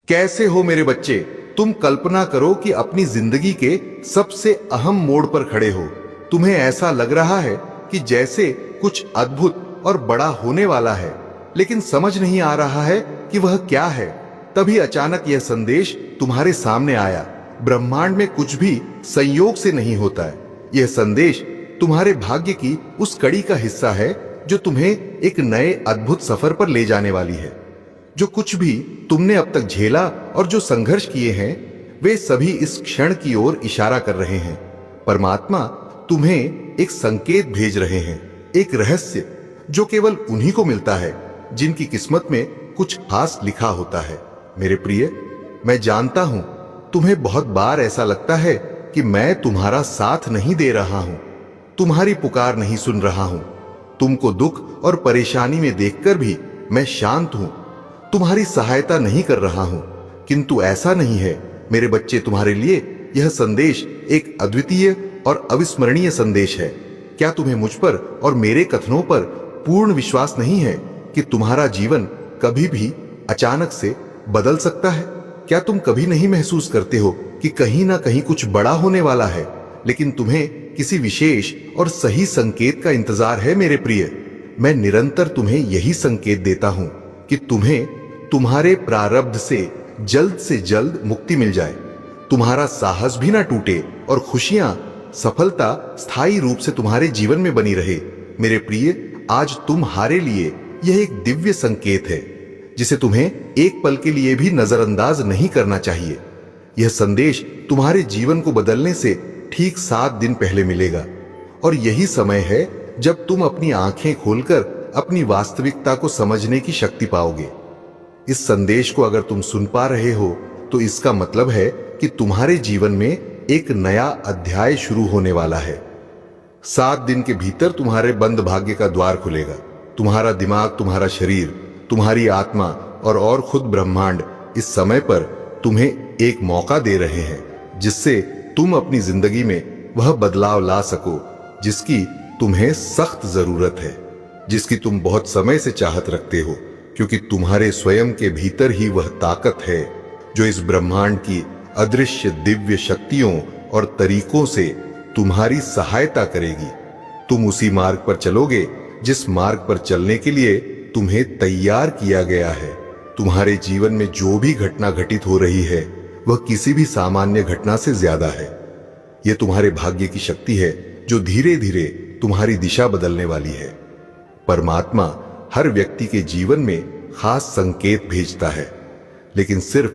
कैसे हो मेरे बच्चे? तुम कल्पना करो कि अपनी जिंदगी के सबसे अहम मोड़ पर खड़े हो। तुम्हें ऐसा लग रहा है कि जैसे कुछ अद्भुत और बड़ा होने वाला है, लेकिन समझ नहीं आ रहा है कि वह क्या है। तभी अचानक यह संदेश तुम्हारे सामने आया। ब्रह्मांड में कुछ भी संयोग से नहीं होता है। यह संदेश तुम्हारे भाग्य की उस कड़ी का हिस्सा है जो तुम्हें एक नए अद्भुत सफर पर ले जाने वाली है। जो कुछ भी तुमने अब तक झेला और जो संघर्ष किए हैं, वे सभी इस क्षण की ओर इशारा कर रहे हैं। परमात्मा तुम्हें एक संकेत भेज रहे हैं, एक रहस्य जो केवल उन्हीं को मिलता है जिनकी किस्मत में कुछ खास लिखा होता है। मेरे प्रिय, मैं जानता हूं तुम्हें बहुत बार ऐसा लगता है कि मैं तुम्हारा साथ नहीं दे रहा हूं, तुम्हारी पुकार नहीं सुन रहा हूं, तुमको दुख और परेशानी में देखकर भी मैं शांत हूं, तुम्हारी सहायता नहीं कर रहा हूं। किंतु ऐसा नहीं है मेरे बच्चे। तुम्हारे लिए यह संदेश एक अद्वितीय और अविस्मरणीय संदेश है। क्या तुम्हें मुझ पर और मेरे कथनों पर पूर्ण विश्वास नहीं है कि तुम्हारा जीवन कभी भी अचानक से बदल सकता है? क्या तुम कभी नहीं महसूस करते हो कि कहीं ना कहीं कुछ बड़ा होने वाला है, लेकिन तुम्हें किसी विशेष और सही संकेत का इंतजार है? मेरे प्रिय, मैं निरंतर तुम्हें यही संकेत देता हूं कि तुम्हें तुम्हारे प्रारब्ध से जल्द मुक्ति मिल जाए, तुम्हारा साहस भी ना टूटे और खुशियां, सफलता स्थायी रूप से तुम्हारे जीवन में बनी रहे। मेरे प्रिय, आज तुम्हारे लिए यह एक दिव्य संकेत है जिसे तुम्हें एक पल के लिए भी नजरअंदाज नहीं करना चाहिए। यह संदेश तुम्हारे जीवन को बदलने से ठीक 7 दिन पहले मिलेगा, और यही समय है जब तुम अपनी आंखें खोलकर अपनी वास्तविकता को समझने की शक्ति पाओगे। इस संदेश को अगर तुम सुन पा रहे हो तो इसका मतलब है कि तुम्हारे जीवन में एक नया अध्याय शुरू होने वाला है। 7 दिन के भीतर तुम्हारे बंद भाग्य का द्वार खुलेगा। तुम्हारा दिमाग, तुम्हारा शरीर, तुम्हारी आत्मा और खुद ब्रह्मांड इस समय पर तुम्हें एक मौका दे रहे हैं जिससे तुम अपनी जिंदगी में वह बदलाव ला सको जिसकी तुम्हें सख्त जरूरत है, जिसकी तुम बहुत समय से चाहत रखते हो, क्योंकि तुम्हारे स्वयं के भीतर ही वह ताकत है जो इस ब्रह्मांड की अदृश्य दिव्य शक्तियों और तरीकों से तुम्हारी सहायता करेगी। तुम उसी मार्ग पर चलोगे जिस मार्ग पर चलने के लिए तुम्हें तैयार किया गया है। तुम्हारे जीवन में जो भी घटना घटित हो रही है वह किसी भी सामान्य घटना से ज्यादा है। यह तुम्हारे भाग्य की शक्ति है जो धीरे धीरे तुम्हारी दिशा बदलने वाली है। परमात्मा हर व्यक्ति के जीवन में खास संकेत भेजता है, लेकिन सिर्फ